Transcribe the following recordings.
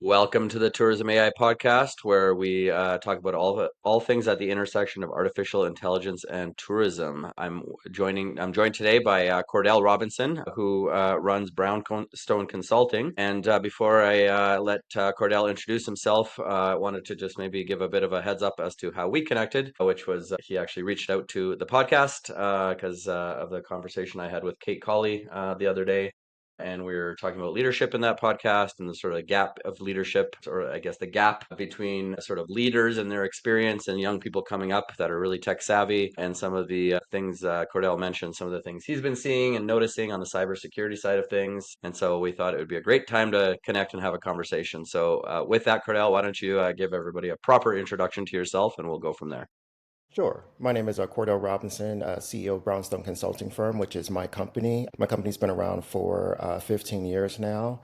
Welcome to the Tourism AI podcast, where we talk about all things at the intersection of artificial intelligence and tourism. I'm joined today by Cordell Robinson, who runs Brownstone Consulting. And before I let Cordell introduce himself, I wanted to just maybe give a bit of a heads up as to how we connected, which was he actually reached out to the podcast because of the conversation I had with Kate Colley the other day, and we were talking about leadership in that podcast and the sort of gap of leadership, or I guess the gap between sort of leaders and their experience and young people coming up that are really tech savvy, and some of the things Cordell mentioned, some of the things he's been seeing and noticing on the cybersecurity side of things. And so we thought it would be a great time to connect and have a conversation. So with that, Cordell, why don't you give everybody a proper introduction to yourself, and we'll go from there. Sure. My name is Cordell Robinson, CEO of Brownstone Consulting Firm, which is my company. My company's been around for 15 years now,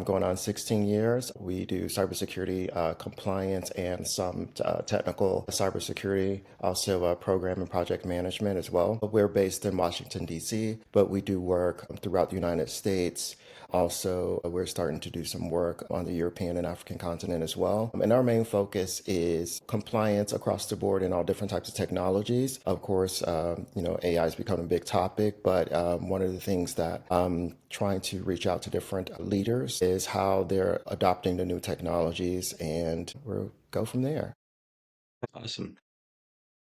going on 16 years. We do cybersecurity compliance and some technical cybersecurity, also program and project management as well. We're based in Washington, D.C., but we do work throughout the United States. Also, we're starting to do some work on the European and African continent as well. And our main focus is compliance across the board in all different types of technologies. Of course, AI has become a big topic, but one of the things that I'm trying to reach out to different leaders is how they're adopting the new technologies, and we'll go from there. Awesome.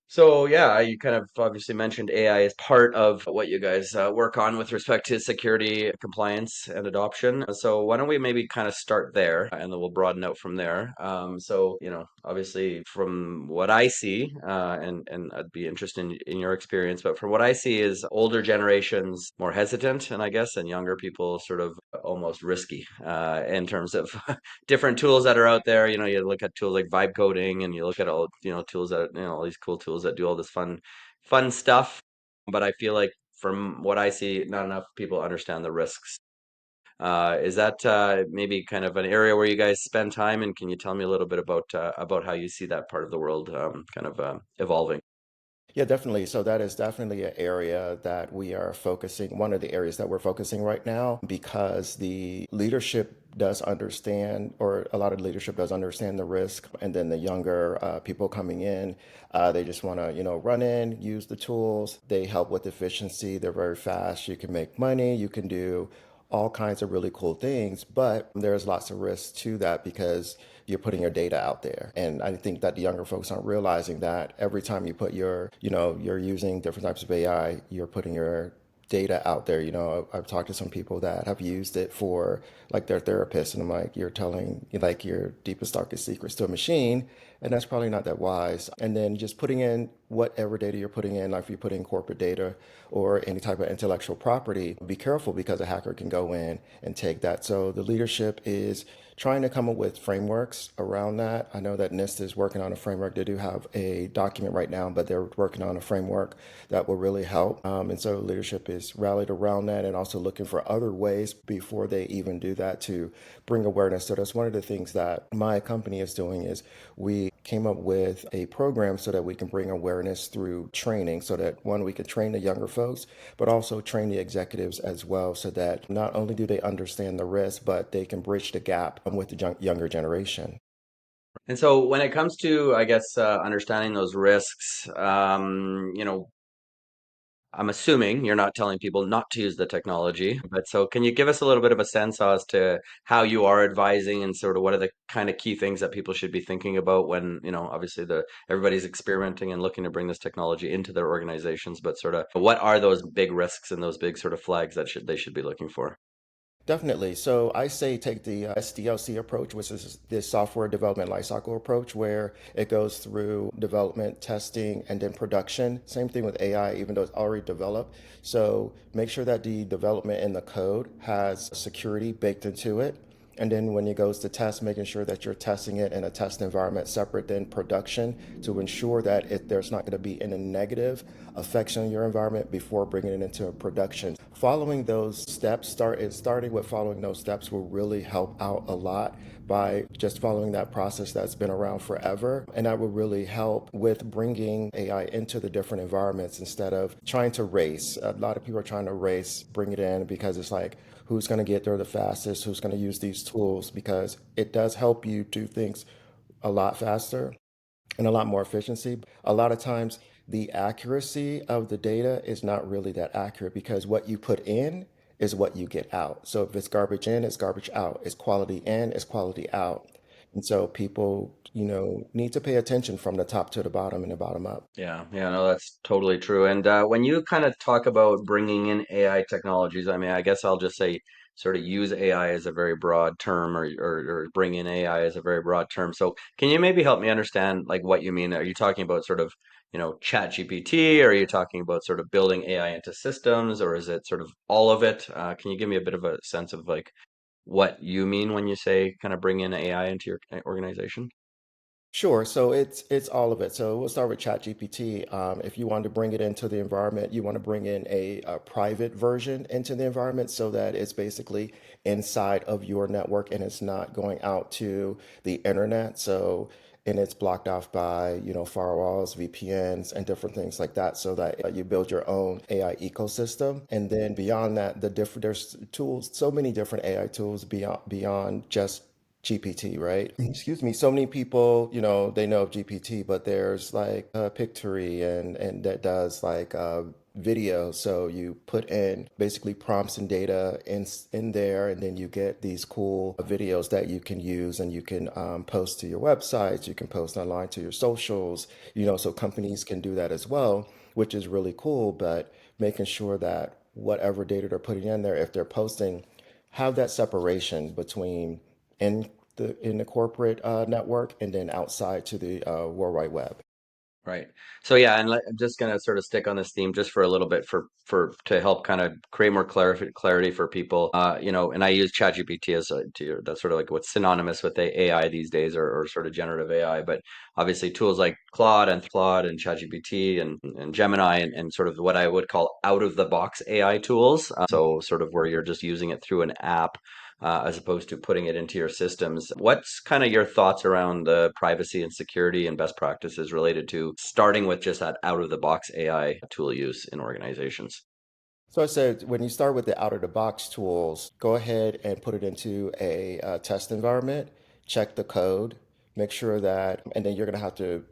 So yeah, you kind of obviously mentioned AI as part of what you guys work on with respect to security, compliance, and adoption. So why don't we maybe kind of start there, and then we'll broaden out from there. Obviously from what I see, and I'd be interested in your experience, but from what I see is older generations more hesitant, and I guess, and younger people sort of almost risky in terms of different tools that are out there. You look at tools like vibe coding, and you look at all, tools that, all these cool tools that do all this fun stuff. But I feel like from what I see, not enough people understand the risks. Is that maybe kind of an area where you guys spend time? And can you tell me a little bit about how you see that part of the world kind of evolving? Yeah, definitely. So that is definitely an area that we are focusing, one of the areas that we're focusing right now, because the leadership does understand, or a lot of leadership does understand the risk. And then the younger people coming in, they just want to, run in, use the tools. They help with efficiency. They're very fast. You can make money. You can do all kinds of really cool things, but there's lots of risks to that because you're putting your data out there. And I think that the younger folks aren't realizing that every time you put you're using different types of AI, you're putting your data out there. I've talked to some people that have used it for like their therapist, and I'm like, you're telling like your deepest, darkest secrets to a machine, and that's probably not that wise. And then just putting in whatever data you're putting in, like if you put in corporate data or any type of intellectual property, be careful because a hacker can go in and take that. So the leadership is trying to come up with frameworks around that. I know that NIST is working on a framework. They do have a document right now, but they're working on a framework that will really help. And so leadership is rallied around that and also looking for other ways before they even do that to bring awareness. So that's one of the things that my company is doing is we came up with a program so that we can bring awareness through training so that one, we can train the younger folks, but also train the executives as well so that not only do they understand the risk, but they can bridge the gap with the younger generation. And so when it comes to, I guess, understanding those risks, I'm assuming you're not telling people not to use the technology, but so can you give us a little bit of a sense as to how you are advising and sort of what are the kind of key things that people should be thinking about when, obviously everybody's experimenting and looking to bring this technology into their organizations, but sort of what are those big risks and those big sort of flags that they should be looking for? Definitely. So I say take the SDLC approach, which is this software development lifecycle approach, where it goes through development, testing, and then production. Same thing with AI, even though it's already developed. So make sure that the development in the code has security baked into it. And then when it goes to test, making sure that you're testing it in a test environment separate than production to ensure that there's not going to be any negative effects on your environment before bringing it into production. Following those steps, starting with following those steps will really help out a lot by just following that process that's been around forever. And that will really help with bringing AI into the different environments instead of trying to race. A lot of people are trying to race, bring it in because it's like, who's going to get there the fastest, who's going to use these these tools because it does help you do things a lot faster and a lot more efficiency. A lot of times, the accuracy of the data is not really that accurate because what you put in is what you get out. So if it's garbage in, it's garbage out. It's quality in, it's quality out. And so people, need to pay attention from the top to the bottom and the bottom up. Yeah, yeah, no, that's totally true. And when you kind of talk about bringing in AI technologies, I mean, I guess I'll just say sort of use AI as a very broad term, or bring in AI as a very broad term. So can you maybe help me understand like what you mean? Are you talking about sort of, Chat GPT, or are you talking about sort of building AI into systems, or is it sort of all of it? Can you give me a bit of a sense of like what you mean when you say kind of bring in AI into your organization? Sure. So it's all of it. So we'll start with ChatGPT. If you want to bring it into the environment, you want to bring in a private version into the environment so that it's basically inside of your network and it's not going out to the internet. So and it's blocked off by firewalls, VPNs, and different things like that, so that you build your own AI ecosystem. And then beyond that, there's tools, so many different AI tools beyond just GPT, right? Excuse me. So many people, they know of GPT, but there's like Pictory and that does like video. So you put in basically prompts and data in there, and then you get these cool videos that you can use and you can post to your websites. You can post online to your socials. So companies can do that as well, which is really cool. But making sure that whatever data they're putting in there, if they're posting, have that separation between in the corporate network and then outside to the World Wide Web. Right. So yeah, and I'm just gonna sort of stick on this theme just for a little bit for to help kind of create more clarity for people. And I use ChatGPT as that's sort of like what's synonymous with the AI these days, or sort of generative AI. But obviously tools like Claude and ChatGPT and Gemini and sort of what I would call out of the box AI tools. So sort of where you're just using it through an app, as opposed to putting it into your systems. What's kind of your thoughts around the privacy and security and best practices related to starting with just that out of the box AI tool use in organizations? So I said, when you start with the out of the box tools, go ahead and put it into a test environment, check the code, make sure that, and then you're going to have to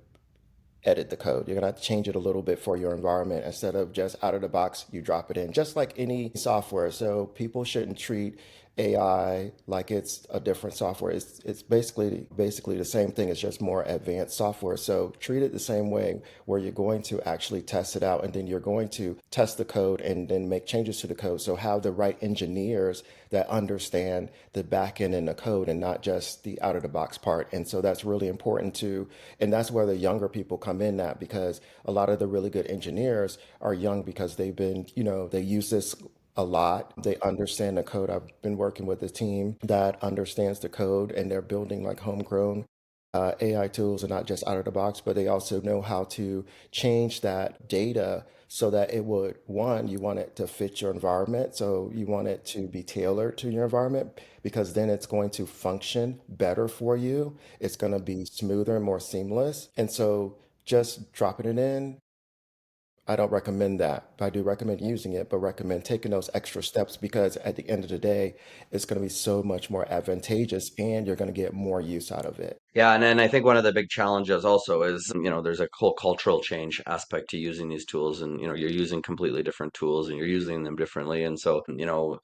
edit the code. You're gonna have to change it a little bit for your environment instead of just out of the box, you drop it in, just like any software. So people shouldn't treat AI like it's a different software. It's basically the same thing. It's just more advanced software. So treat it the same way where you're going to actually test it out and then you're going to test the code and then make changes to the code. So have the right engineers that understand the back end and the code and not just the out of the box part. And so that's really important too. And that's where the younger people come in at, because a lot of the really good engineers are young because they've been, they use this a lot. They understand the code. I've been working with a team that understands the code and they're building like homegrown AI tools and not just out of the box, but they also know how to change that data so that it would, one, you want it to fit your environment. So you want it to be tailored to your environment because then it's going to function better for you. It's going to be smoother and more seamless. And so just dropping it in, I don't recommend that. I do recommend using it, but recommend taking those extra steps because at the end of the day, it's going to be so much more advantageous and you're going to get more use out of it. Yeah, and then I think one of the big challenges also is, there's a whole cultural change aspect to using these tools, and you're using completely different tools and you're using them differently. And so,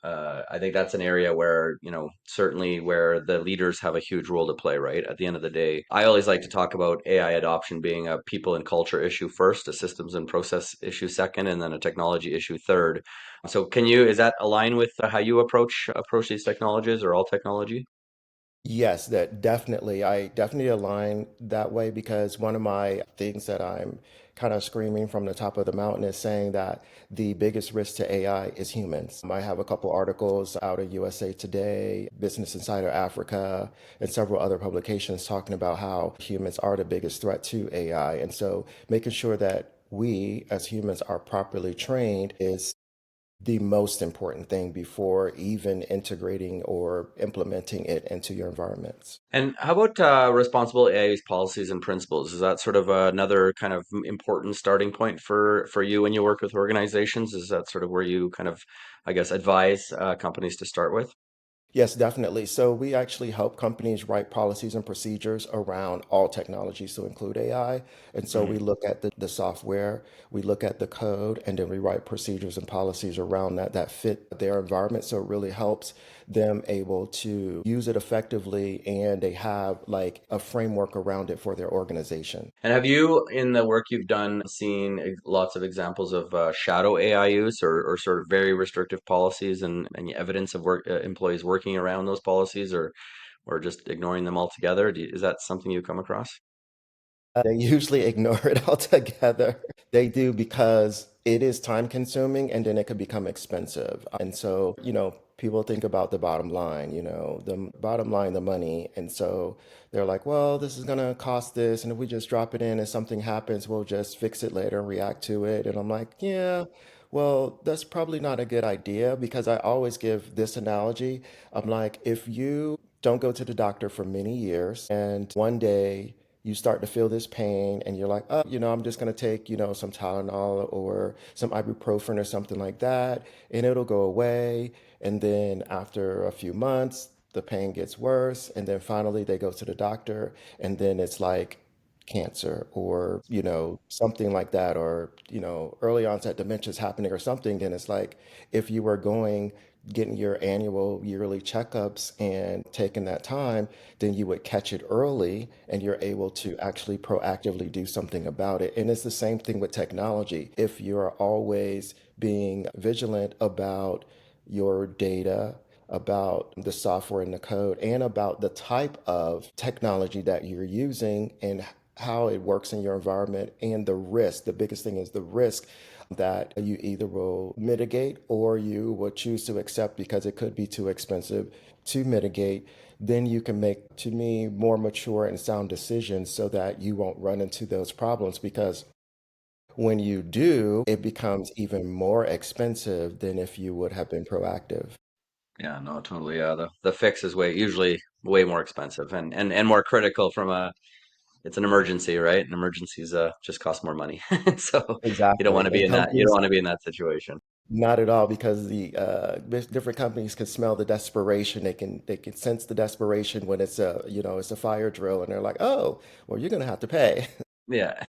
I think that's an area where, certainly where the leaders have a huge role to play, right? At the end of the day, I always like to talk about AI adoption being a people and culture issue first, a systems and process issue second, and then a technology issue third. So is that align with how you approach these technologies, or all technology? Yes, that definitely. I definitely align that way because one of my things that I'm kind of screaming from the top of the mountain is saying that the biggest risk to AI is humans. I have a couple articles out of USA Today, Business Insider Africa, and several other publications talking about how humans are the biggest threat to AI. And so making sure that we as humans are properly trained is the most important thing before even integrating or implementing it into your environments. And how about responsible AI's policies and principles? Is that sort of another kind of important starting point for you when you work with organizations? Is that sort of where you kind of, I guess, advise companies to start with? Yes, definitely. So we actually help companies write policies and procedures around all technologies to include AI. And so we Mhm. look at the software, we look at the code, and then we write procedures and policies around that fit their environment. So it really helps them able to use it effectively, and they have like a framework around it for their organization. And have you, in the work you've done, seen lots of examples of shadow AI use or sort of very restrictive policies and any evidence of employees working around those policies or just ignoring them altogether? Is that something you come across? They usually ignore it altogether. They do because it is time consuming and then it could become expensive. And so, people think about the bottom line, the bottom line, the money. And so they're like, well, this is going to cost this. And if we just drop it in and something happens, we'll just fix it later and react to it. And I'm like, yeah, well, that's probably not a good idea because I always give this analogy. I'm like, if you don't go to the doctor for many years and one day you start to feel this pain and you're like, oh, I'm just going to take, some Tylenol or some ibuprofen or something like that, and it'll go away. And then after a few months, the pain gets worse. And then finally they go to the doctor, and then it's like cancer or, something like that, or, early onset dementia is happening or something. And it's like, if you were getting your annual yearly checkups and taking that time, then you would catch it early and you're able to actually proactively do something about it. And it's the same thing with technology. If you're always being vigilant about your data, about the software and the code, and about the type of technology that you're using and how it works in your environment and the risk. The biggest thing is the risk that you either will mitigate or you will choose to accept because it could be too expensive to mitigate. Then you can make, to me, more mature and sound decisions so that you won't run into those problems. Because when you do, it becomes even more expensive than if you would have been proactive. Yeah, no, totally. Yeah, the fix is usually way more expensive and more critical from a it's an emergency, right? And emergencies just cost more money. So you don't want Exactly. to be And in that. You don't companies, want to be in that situation. not at all, because the different companies can smell the desperation. They can sense the desperation when it's a fire drill, and they're like, oh, well, you're gonna have to pay. Yeah.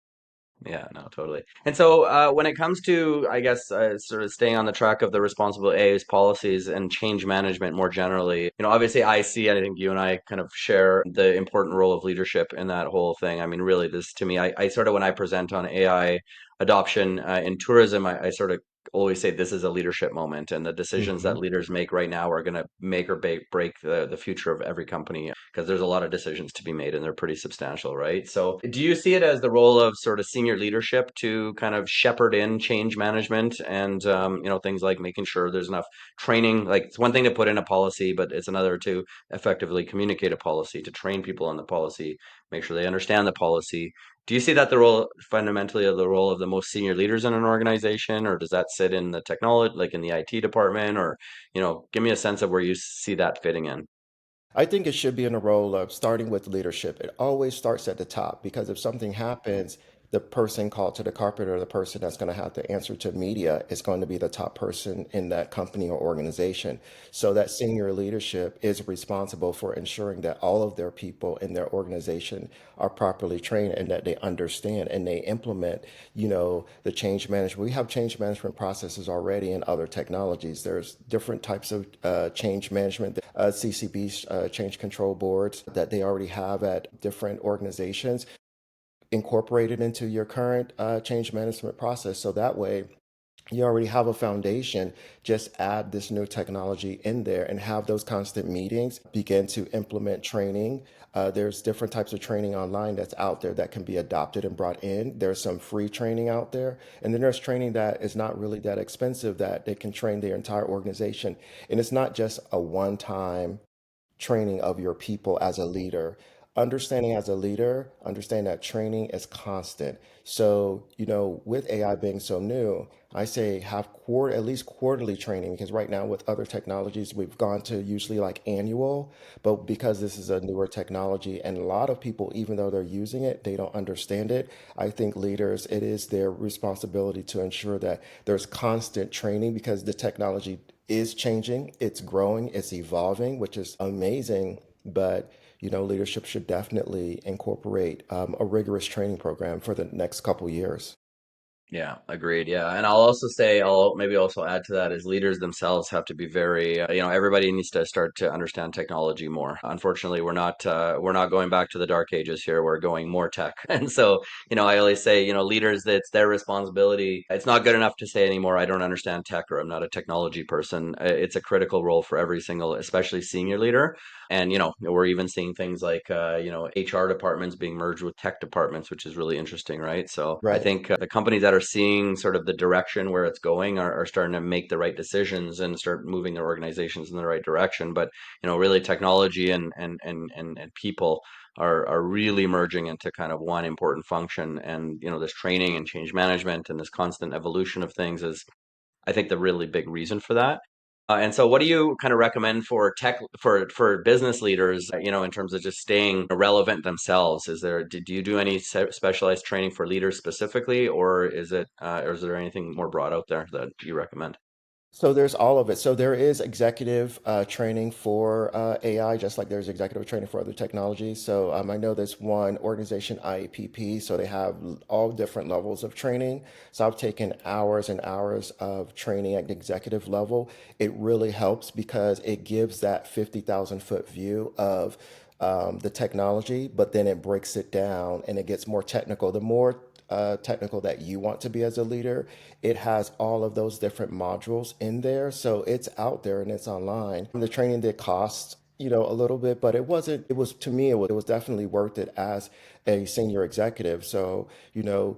Yeah, no, totally. And so when it comes to, I guess, sort of staying on the track of the responsible AA's policies and change management more generally, obviously I see, and I think you and I kind of share the important role of leadership in that whole thing. I mean, really, this to me, I sort of, when I present on AI adoption in tourism, I sort of always say this is a leadership moment, and the decisions that Hmm. leaders make right now are going to make or break the future of every company because there's a lot of decisions to be made and they're pretty substantial, right? So, do you see it as the role of sort of senior leadership to kind of shepherd in change management and things like making sure there's enough training? Like it's one thing to put in a policy, but it's another to effectively communicate a policy, to train people on the policy, make sure they understand the policy. Do you see that the role fundamentally of the role of the most senior leaders in an organization, or does that sit in the technology, like in the IT department, or give me a sense of where you see that fitting in? I think it should be in a role of starting with leadership. It always starts at the top because if something happens, the person called to the carpet or the person that's going to have to answer to media is going to be the top person in that company or organization. So that senior leadership is responsible for ensuring that all of their people in their organization are properly trained and that they understand and they implement, the change management. We have change management processes already in other technologies. There's different types of change management, CCBs, change control boards that they already have at different organizations incorporated into your current change management process. So that way, you already have a foundation. Just add this new technology in there and have those constant meetings. Begin to implement training. There's different types of training online that's out there that can be adopted and brought in. There's some free training out there. And then there's training that is not really that expensive that they can train their entire organization. And it's not just a one time training of your people as a leader. understanding as a leader, understand that training is constant. So, with AI being so new, I say have at least quarterly training because right now with other technologies, we've gone to usually like annual, but because this is a newer technology and a lot of people, even though they're using it, they don't understand it. I think leaders, it is their responsibility to ensure that there's constant training because the technology is changing, it's growing, it's evolving, which is amazing. But leadership should definitely incorporate a rigorous training program for the next couple years. Yeah, agreed. Yeah. And I'll also say, I'll maybe also add to that is leaders themselves have to be very, everybody needs to start to understand technology more. Unfortunately, we're not going back to the dark ages here. We're going more tech. And so, I always say, leaders, it's their responsibility. It's not good enough to say anymore, I don't understand tech or I'm not a technology person. It's a critical role for every single, especially senior leader. And, we're even seeing things like, HR departments being merged with tech departments, which is really interesting, right? So I Right. think the companies that are seeing sort of the direction where it's going are starting to make the right decisions and start moving their organizations in the right direction. But, really technology and people are really merging into kind of one important function. And, this training and change management and this constant evolution of things is I think the really big reason for that. And so, what do you kind of recommend for tech for business leaders? In terms of just staying relevant themselves, do you do any specialized training for leaders specifically, or is there anything more broad out there that you recommend? So there's all of it. So there is executive training for AI, just like there's executive training for other technologies. So I know there's one organization, IEPP, so they have all different levels of training. So I've taken hours and hours of training at the executive level. It really helps because it gives that 50,000 foot view of the technology, but then it breaks it down and it gets more technical. The more technical that you want to be as a leader, it has all of those different modules in there. So it's out there and it's online. The training did cost, a little bit, but it was, to me, it was definitely worth it as a senior executive. So,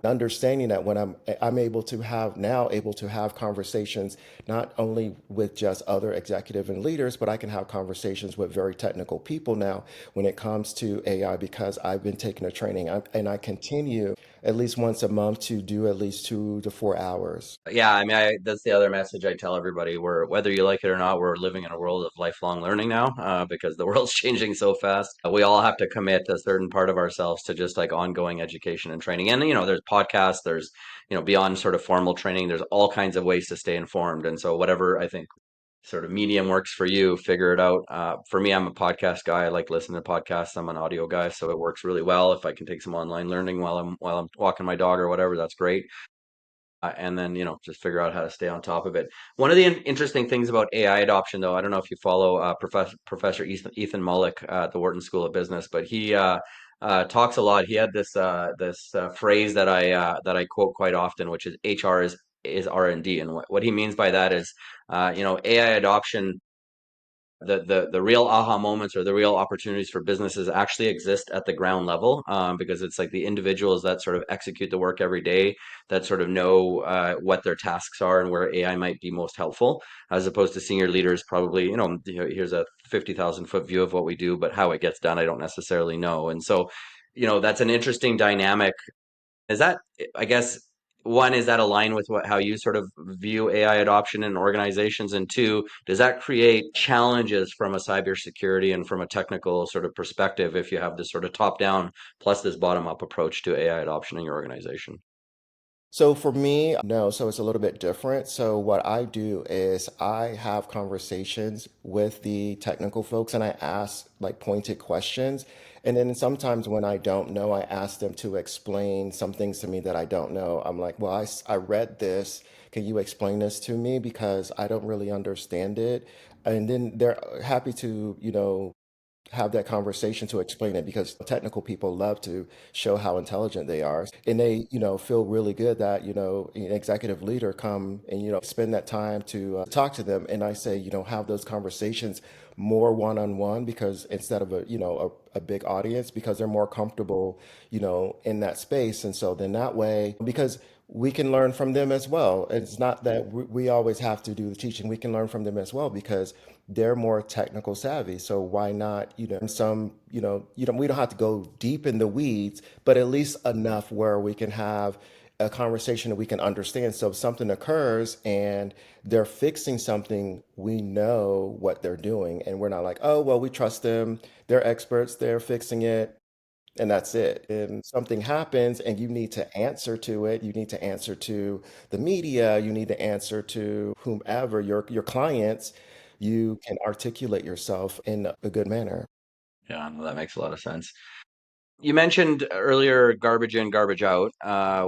understanding that when I'm able to have conversations, not only with just other executive and leaders, but I can have conversations with very technical people now when it comes to AI because I've been taking a training and I continue at least once a month to do at least 2 to 4 hours. Yeah, I mean, that's the other message I tell everybody. Whether you like it or not, we're living in a world of lifelong learning now, because the world's changing so fast. We all have to commit a certain part of ourselves to just like ongoing education and training. And, there's podcasts, there's, beyond sort of formal training, there's all kinds of ways to stay informed. And so whatever I think sort of medium works for you, figure it out. For me, I'm a podcast guy. I like listening to podcasts. I'm an audio guy, so it works really well. If I can take some online learning while I'm walking my dog or whatever, that's great. And then just figure out how to stay on top of it. One of the interesting things about AI adoption, though, I don't know if you follow Professor Ethan Mollick at the Wharton School of Business, but he talks a lot. He had this phrase that I quote quite often, which is HR is R&D, and what he means by that is AI adoption, the real aha moments or the real opportunities for businesses actually exist at the ground level, because it's like the individuals that sort of execute the work every day that sort of know what their tasks are and where AI might be most helpful, as opposed to senior leaders probably, here's a 50,000 foot view of what we do, but how it gets done, I don't necessarily know. And so, that's an interesting dynamic. Is that, I guess, one, is that align with how you sort of view AI adoption in organizations? And two, does that create challenges from a cybersecurity and from a technical sort of perspective if you have this sort of top down plus this bottom up approach to AI adoption in your organization? So for me, no, so it's a little bit different. So what I do is I have conversations with the technical folks and I ask like pointed questions. And then sometimes when I don't know, I ask them to explain some things to me that I don't know. I'm like, well, I read this. Can you explain this to me? Because I don't really understand it. And then they're happy to, have that conversation to explain it because technical people love to show how intelligent they are and they feel really good that an executive leader come and spend that time to talk to them and I say have those conversations more one-on-one because instead of a big audience because they're more comfortable in that space and so then that way because we can learn from them as well. It's not that we always have to do the teaching. We can learn from them as well because they're more technical savvy. So why not, some, we don't have to go deep in the weeds, but at least enough where we can have a conversation that we can understand. So if something occurs and they're fixing something, we know what they're doing. And we're not like, oh, well, we trust them. They're experts. They're fixing it and that's it. And something happens and you need to answer to it. You need to answer to the media. You need to answer to whomever, your clients. You can articulate yourself in a good manner. Yeah, no, that makes a lot of sense. You mentioned earlier garbage in, garbage out,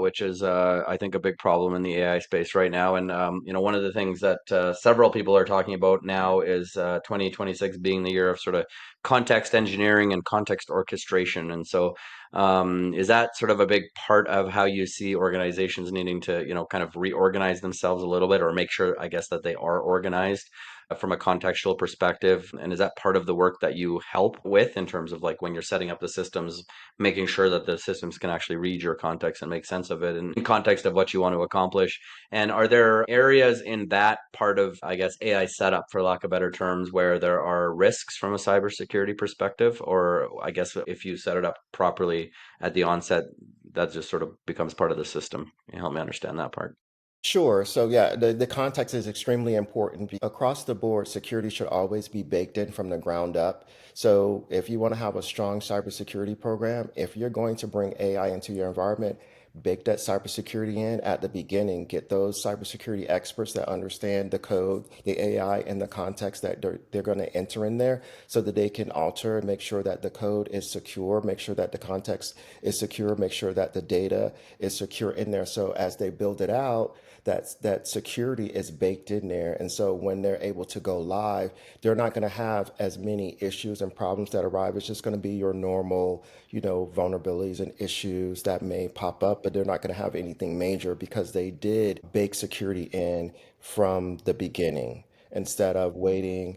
which is, I think, a big problem in the AI space right now. And one of the things that several people are talking about now is 2026 being the year of sort of context engineering and context orchestration. And so, is that sort of a big part of how you see organizations needing to, kind of reorganize themselves a little bit, or make sure, I guess, that they are organized from a contextual perspective? And is that part of the work that you help with in terms of like when you're setting up the systems, making sure that the systems can actually read your context and make sense of it in context of what you want to accomplish? And are there areas in that part of, I guess, AI setup, for lack of better terms, where there are risks from a cybersecurity perspective? Or I guess if you set it up properly at the onset, that just sort of becomes part of the system. Can you help me understand that part? Sure. So yeah, the context is extremely important. Across the board, security should always be baked in from the ground up. So if you want to have a strong cybersecurity program, if you're going to bring AI into your environment, bake that cybersecurity in at the beginning. Get those cybersecurity experts that understand the code, the AI, and the context that they're going to enter in there so that they can alter, make sure that the code is secure, make sure that the context is secure, make sure that the data is secure in there. So as they build it out, that security is baked in there. And so when they're able to go live, they're not going to have as many issues and problems that arrive. It's just going to be your normal, vulnerabilities and issues that may pop up, but they're not going to have anything major because they did bake security in from the beginning instead of waiting.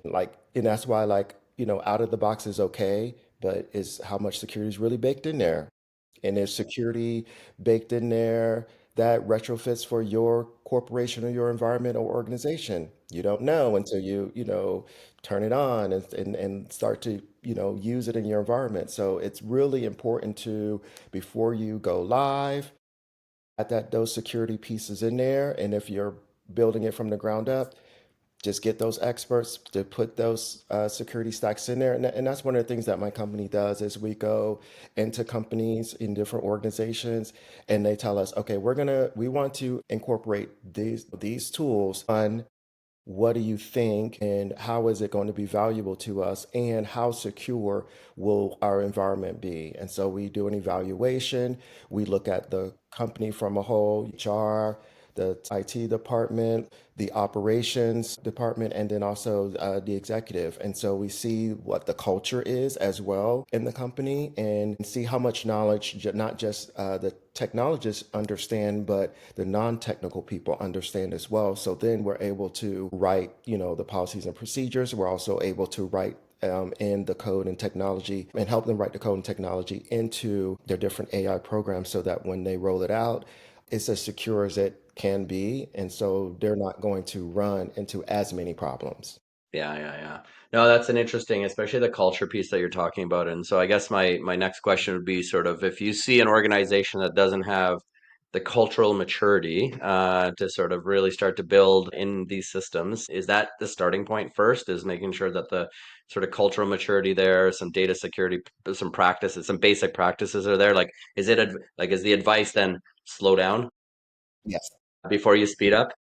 And that's why, out of the box is okay, but is how much security is really baked in there. And there's security baked in there that retrofits for your corporation or your environment or organization. You don't know until you turn it on and start to, use it in your environment. So it's really important to, before you go live, add those security pieces in there. And if you're building it from the ground up, just get those experts to put those security stacks in there. And that's one of the things that my company does is we go into companies in different organizations and they tell us, okay, we want to incorporate these tools on what do you think and how is it going to be valuable to us and how secure will our environment be? And so we do an evaluation. We look at the company from a whole, HR, the IT department, the operations department, and then also the executive. And so we see what the culture is as well in the company and see how much knowledge, not just the technologists understand, but the non-technical people understand as well. So then we're able to write, the policies and procedures. We're also able to write in the code and technology and help them write the code and technology into their different AI programs so that when they roll it out, it's as secure as it can be. And so they're not going to run into as many problems. Yeah, yeah, yeah. No, that's an interesting, especially the culture piece that you're talking about. And so I guess my next question would be sort of if you see an organization that doesn't have the cultural maturity to sort of really start to build in these systems, is that the starting point first? Is making sure that the sort of cultural maturity there, some data security, some practices, some basic practices are there? Like, like is the advice then slow down Yes. before you speed up?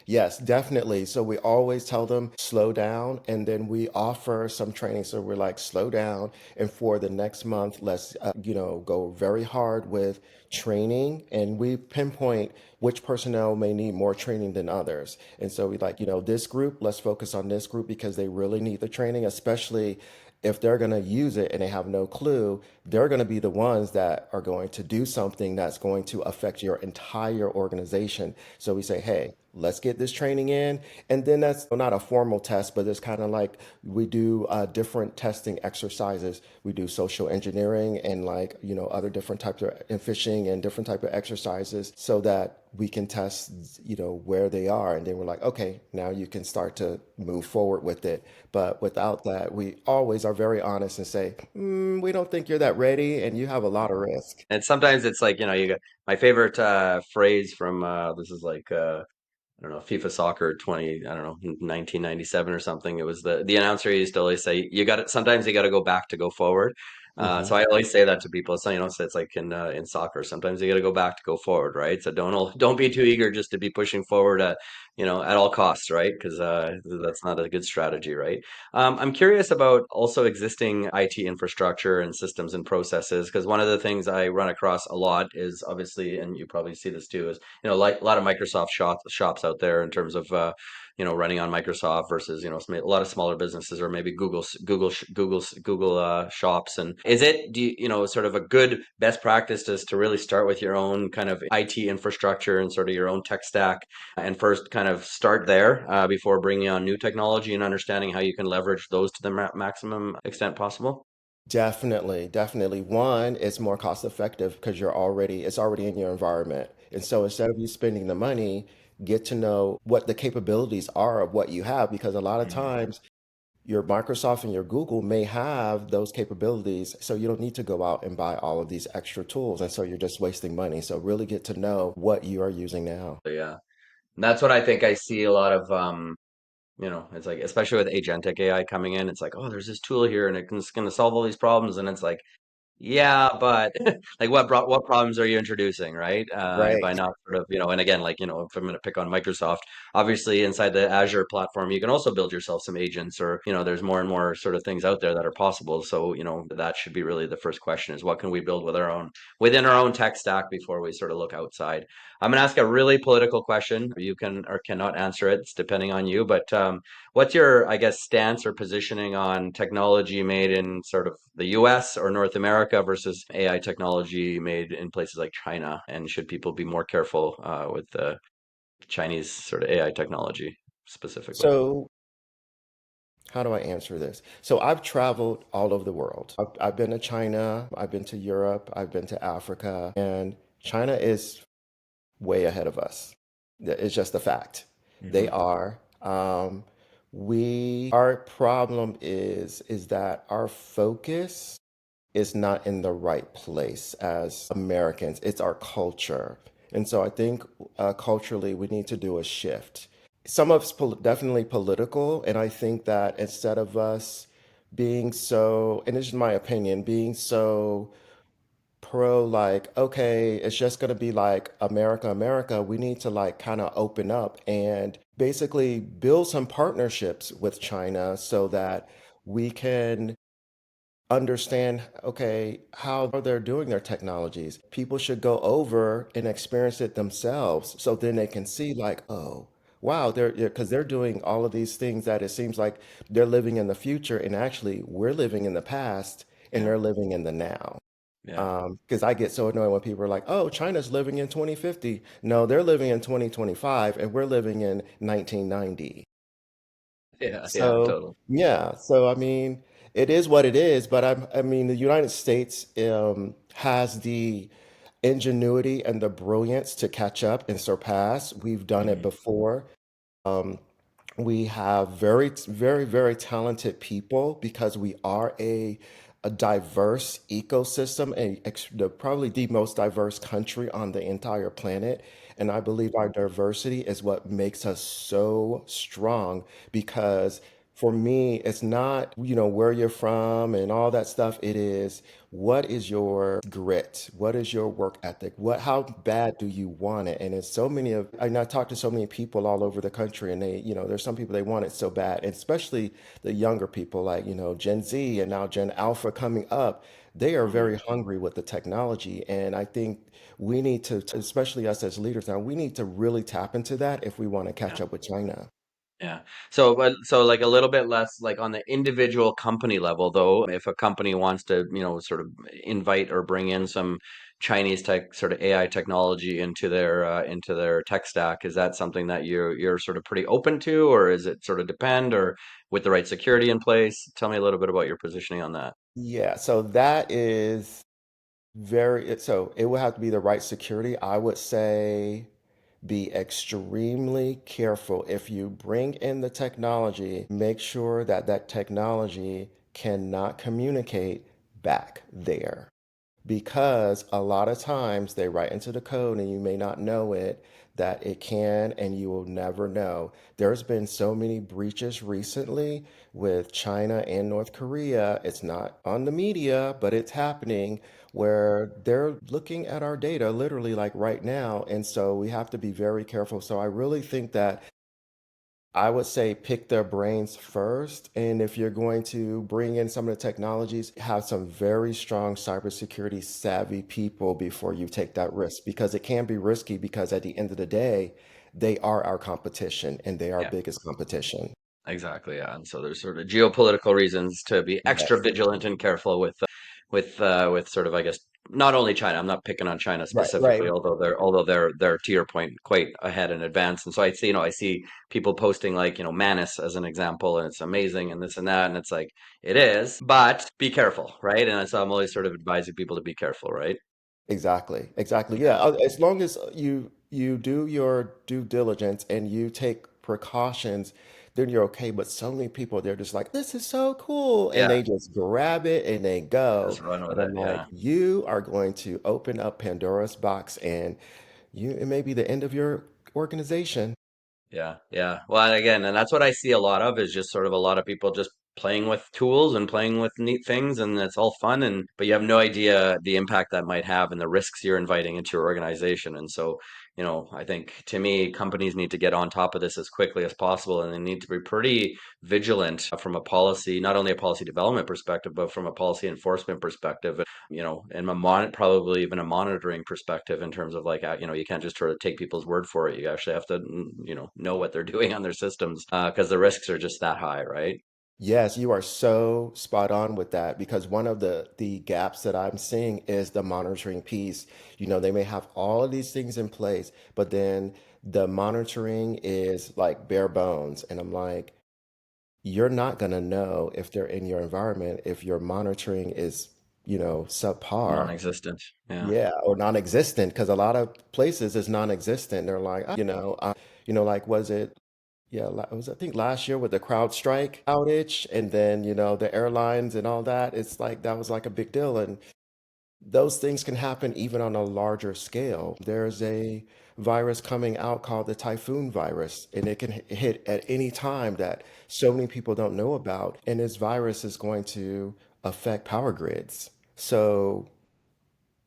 Yes, definitely. So we always tell them slow down and then we offer some training. So we're like, slow down. And for the next month, let's, go very hard with training and we pinpoint which personnel may need more training than others. And so we like, this group, let's focus on this group because they really need the training, especially if they're going to use it and they have no clue, they're going to be the ones that are going to do something that's going to affect your entire organization. So we say, hey, let's get this training in. And then that's not a formal test, but it's kind of like we do different testing exercises. We do social engineering and like, other different types of and phishing and different type of exercises so that we can test, where they are. And then we're like, okay, now you can start to move forward with it. But without that, we always are very honest and say, we don't think you're that ready and you have a lot of risk. And sometimes it's like, you got my favorite phrase from this is like I don't know, FIFA Soccer 20, I don't know, 1997 or something. It was the announcer used to always say, you got it, sometimes you got to go back to go forward. Hmm. So I always say that to people. So, so it's like in soccer, sometimes you got to go back to go forward, right? So don't be too eager just to be pushing forward at, at all costs, right? Because that's not a good strategy, right? I'm curious about also existing IT infrastructure and systems and processes, because one of the things I run across a lot is obviously, and you probably see this too, is like a lot of Microsoft shops out there in terms of running on Microsoft versus a lot of smaller businesses or maybe Google shops. And is it do sort of a good best practice is to really start with your own kind of IT infrastructure and sort of your own tech stack and first kind of start there before bringing on new technology and understanding how you can leverage those to the maximum extent possible? Definitely, definitely. One, it's more cost effective because it's already in your environment. And so instead of you spending the money, get to know what the capabilities are of what you have because a lot of Mhm. times your Microsoft and your Google may have those capabilities. So you don't need to go out and buy all of these extra tools. And so you're just wasting money. So really get to know what you are using now. So, yeah. And that's what I think I see a lot of it's like especially with agentic AI coming in, it's like, oh, there's this tool here and it's going to solve all these problems and it's like yeah, but like what problems are you introducing, right? By Right. not sort of, and again, like, if I'm going to pick on Microsoft, obviously inside the Azure platform, you can also build yourself some agents or, there's more and more sort of things out there that are possible. So, that should be really the first question is what can we build within our own tech stack before we sort of look outside. I'm going to ask a really political question. You can or cannot answer it. It's depending on you, but what's your, I guess, stance or positioning on technology made in sort of the US or North America versus AI technology made in places like China? And should people be more careful with the Chinese sort of AI technology specifically? So how do I answer this? So I've traveled all over the world. I've been to China, I've been to Europe, I've been to Africa, and China is way ahead of us. It's just a fact. They Hmm. are. Our problem is that our focus is not in the right place as Americans. It's our culture. And so I think culturally we need to do a shift. Some of it's definitely political. And I think that instead of us being so, and this is my opinion, being so pro like, okay, it's just going to be like America, America, we need to like kind of open up and basically build some partnerships with China so that we can understand, okay, how they're doing their technologies. People should go over and experience it themselves so then they can see like, oh, wow, they're because they're doing all of these things that it seems like they're living in the future and actually we're living in the past and Yeah, they're living in the now. yeah, Because I get so annoyed when people are like, oh, China's living in 2050. No, they're living in 2025 and we're living in 1990. yeah, yeah, So, totally. yeah, so I mean, it is what it is, but I mean, the United States has the ingenuity and the brilliance to catch up and surpass. We've done it Hmm. before. We have very, very, very talented people because we are a diverse ecosystem and probably the most diverse country on the entire planet. And I believe our diversity is what makes us so strong because for me, it's not, where you're from and all that stuff. It is what is your grit? What is your work ethic? How bad do you want it? And it's so many I talk to so many people all over the country and they, there's some people they want it so bad, and especially the younger people like, Gen Z and now Gen Alpha coming up. They are Hmm. very hungry with the technology. And I think we need to, especially us as leaders now, we need to really tap into that if we want to catch Yeah. up with China. Yeah. So like a little bit less like on the individual company level, though, if a company wants to, sort of invite or bring in some Chinese tech sort of AI technology into their tech stack, is that something that you're sort of pretty open to, or is it sort of depend, or with the right security in place? Tell me a little bit about your positioning on that. Yeah, so that is so it would have to be the right security. I would say be extremely careful if you bring in the technology, make sure that that technology cannot communicate back there, because a lot of times they write into the code and you may not know it, that it can, and you will never know. There's been so many breaches recently with China and North Korea. It's not on the media, but it's happening, where they're looking at our data literally like right now. And so we have to be very careful. So I really think that I would say pick their brains first. And if you're going to bring in some of the technologies, have some very strong cybersecurity savvy people before you take that risk, because it can be risky, because at the end of the day, they are our competition and they are our Yeah. biggest competition. Exactly, yeah. And so there's sort of geopolitical reasons to be extra Yes. vigilant and careful with sort of, I guess, not only China. I'm not picking on China Right, right. specifically, although they're to your point quite ahead in advance. And so I see people posting like, Manus as an example, and it's amazing and this and that, and it's like it is, but be careful, right? And so I'm always sort of advising people to be careful, right? Exactly. Exactly. Yeah. Yeah. As long as you do your due diligence and you take precautions, then you're okay. But so many people, they're just like, this is so cool. And Yeah. they just grab it and they Just go. run with And it. I'm like, Yeah. you are going to open up Pandora's box, and it may be the end of your organization. Yeah, yeah. Well, and again, and that's what I see a lot of is just sort of a lot of people just playing with tools and playing with neat things, and it's all fun, and but you have no idea the impact that might have and the risks you're inviting into your organization. And so, I think to me, companies need to get on top of this as quickly as possible, and they need to be pretty vigilant from a policy, not only a policy development perspective, but from a policy enforcement perspective, and probably even a monitoring perspective in terms of like, you can't just sort of take people's word for it. You actually have to, know what they're doing on their systems because the risks are just that high, right? Yes, you are so spot on with that, because one of the gaps that I'm seeing is the monitoring piece. They may have all of these things in place, but then the monitoring is like bare bones. And I'm like, you're not going to know if they're in your environment if your monitoring is, subpar. Non-existent. Yeah. Yeah, or non-existent, because a lot of places is non-existent. They're like, like, was it, yeah, it was, I think, last year with the CrowdStrike outage, and then, the airlines and all that. It's like that was like a big deal. And those things can happen even on a larger scale. There's a virus coming out called the typhoon virus, and it can hit at any time that so many people don't know about. And this virus is going to affect power grids. So,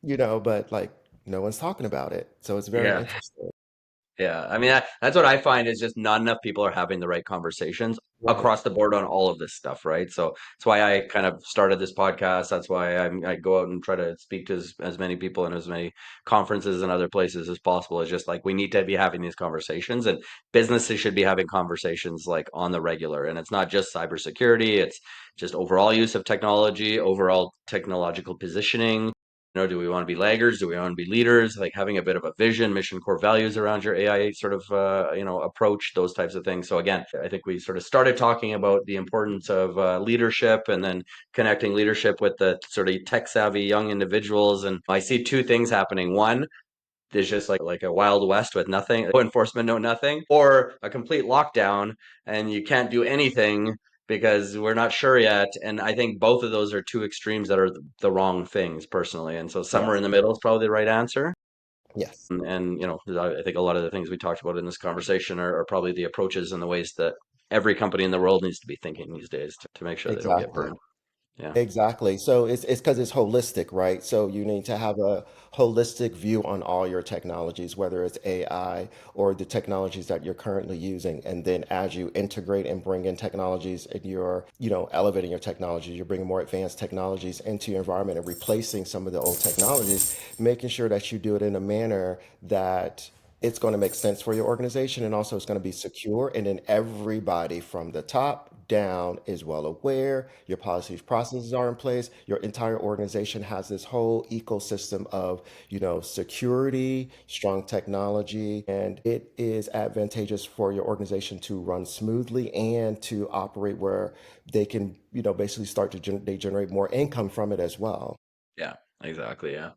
but like no one's talking about it. So it's very Yeah. interesting. Yeah, I mean that's what I find is just not enough people are having the right conversations Right. across the board on all of this stuff, right? So that's why I kind of started this podcast. That's why I go out and try to speak to as many people and as many conferences and other places as possible. It's just like we need to be having these conversations, and businesses should be having conversations like on the regular. And it's not just cybersecurity; it's just overall use of technology, overall technological positioning. Do we want to be laggers? Do we want to be leaders? Like having a bit of a vision, mission, core values around your AI sort of, approach, those types of things. So again, I think we sort of started talking about the importance of leadership and then connecting leadership with the sort of tech savvy young individuals. And I see two things happening. One, there's just like a wild west with nothing, no enforcement, no nothing, or a complete lockdown and you can't do anything because we're not sure yet. And I think both of those are two extremes that are the wrong things personally. And so somewhere in Yes. the middle is probably the right answer. Yes. And I think a lot of the things we talked about in this conversation are probably the approaches and the ways that every company in the world needs to be thinking these days to make sure they don't get Exactly. burned. Yeah. Exactly. So it's because it's holistic, right? So you need to have a holistic view on all your technologies, whether it's AI or the technologies that you're currently using. And then as you integrate and bring in technologies, and you're, elevating your technologies, you're bringing more advanced technologies into your environment and replacing some of the old technologies, making sure that you do it in a manner that it's going to make sense for your organization, and also it's going to be secure. And then everybody from the top down is well aware. Your policies, processes are in place. Your entire organization has this whole ecosystem of, security, strong technology, and it is advantageous for your organization to run smoothly and to operate where they can, basically start to they generate more income from it as well. Yeah, exactly. Yeah.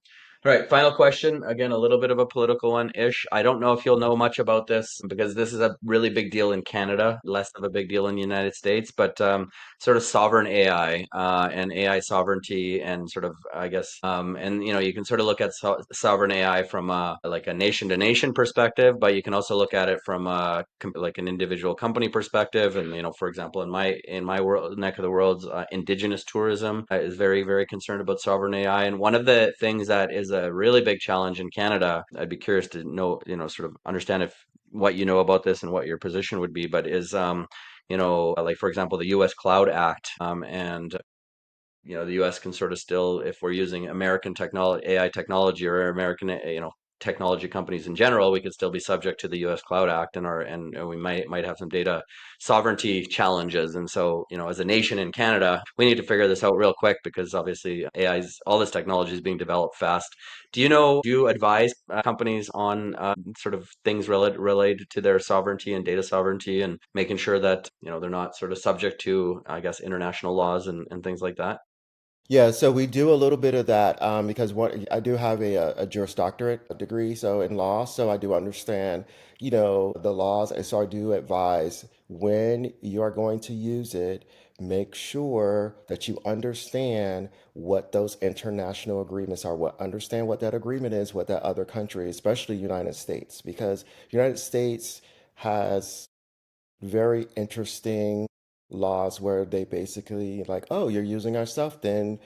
All right. Final question. Again, a little bit of a political one-ish. I don't know if you'll know much about this because this is a really big deal in Canada, less of a big deal in the United States, but sort of sovereign AI and AI sovereignty and sort of, I guess, and you can sort of look at sovereign AI from like a nation-to-nation perspective, but you can also look at it from like an individual company perspective. And for example, in my world neck of the world, indigenous tourism is very, very concerned about sovereign AI. And one of the things that is a really big challenge in Canada, I'd be curious to know, sort of understand if what you know about this and what your position would be, but is like for example, the U.S. Cloud Act, and the U.S. can sort of still, if we're using American technology, AI technology, or American, technology companies in general, we could still be subject to the U.S. Cloud Act, and we might have some data sovereignty challenges. And so, as a nation in Canada, we need to figure this out real quick because obviously all this technology is being developed fast. Do you advise companies on sort of things related to their sovereignty and data sovereignty and making sure that, they're not sort of subject to, I guess, international laws and things like that? Yeah, so we do a little bit of that because what I do have a Juris Doctorate degree, so in law, so I do understand, the laws, and so I do advise when you are going to use it, make sure that you understand what those international agreements are, understand what that agreement is, what that other country, especially United States, because United States has very interesting laws where they basically like, oh, you're using our stuff, then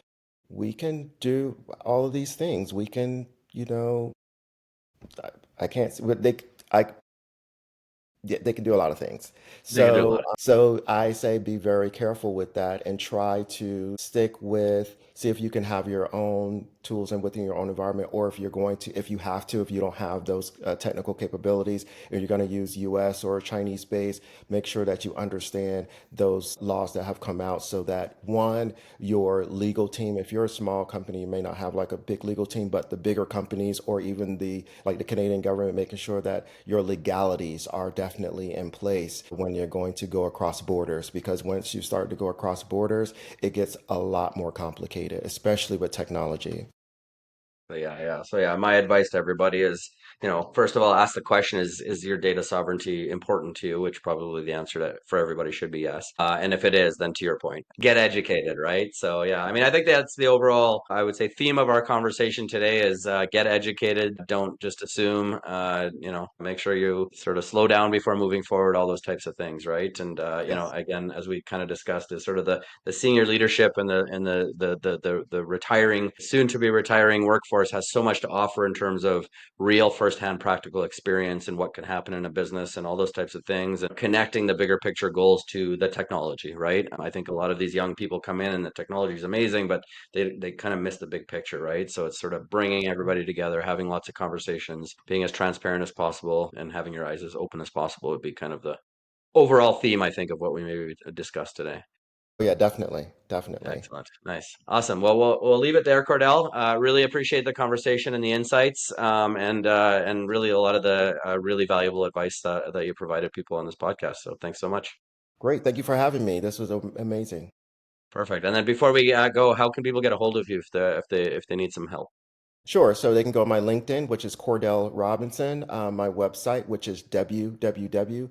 we can do all of these things. We can, I can't, but I, yeah, they can do a lot of things. They can do a So, lot. so I say be very careful with that and try to stick with, see if you can have your own tools and within your own environment, or if you're going to, if you have to, if you don't have those technical capabilities, and you're going to use US or Chinese base, make sure that you understand those laws that have come out so that one, your legal team, if you're a small company, you may not have like a big legal team, but the bigger companies or even like the Canadian government, making sure that your legalities are definitely in place when you're going to go across borders. Because once you start to go across borders, it gets a lot more complicated, especially with technology. So yeah, my advice to everybody is, first of all, ask the question, is your data sovereignty important to you? Which probably the answer to for everybody should be yes. And if it is, then to your point, get educated, right? So yeah, I mean, I think that's the overall, I would say, theme of our conversation today is get educated. Don't just assume, make sure you sort of slow down before moving forward, all those types of things, right? And Yes. again, as we kind of discussed, is sort of the senior leadership and the retiring, soon to be retiring workforce has so much to offer in terms of real firsthand practical experience and what can happen in a business and all those types of things, and connecting the bigger picture goals to the technology, right? I think a lot of these young people come in and the technology is amazing, but they kind of miss the big picture, right? So it's sort of bringing everybody together, having lots of conversations, being as transparent as possible, and having your eyes as open as possible would be kind of the overall theme, I think, of what we maybe discussed today. Yeah, definitely. Definitely. Excellent. Nice. Awesome. Well, we'll leave it there, Cordell. Really appreciate the conversation and the insights, and really a lot of the really valuable advice that you provided people on this podcast. So thanks so much. Great. Thank you for having me. This was amazing. Perfect. And then before we go, how can people get a hold of you if they need some help? Sure. So they can go on my LinkedIn, which is Cordell Robinson, my website, which is www.b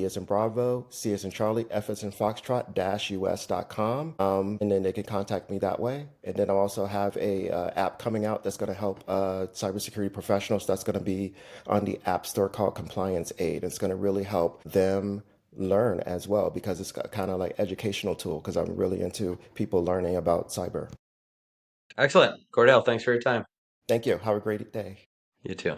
as in Bravo, C as in Charlie, F as in Foxtrot, us.com. And then they can contact me that way. And then I also have a app coming out that's going to help cybersecurity professionals. That's going to be on the App Store called Compliance Aid. It's going to really help them learn as well because it's kind of like educational tool because I'm really into people learning about cyber. Excellent. Cordell, thanks for your time. Thank you. Have a great day. You too.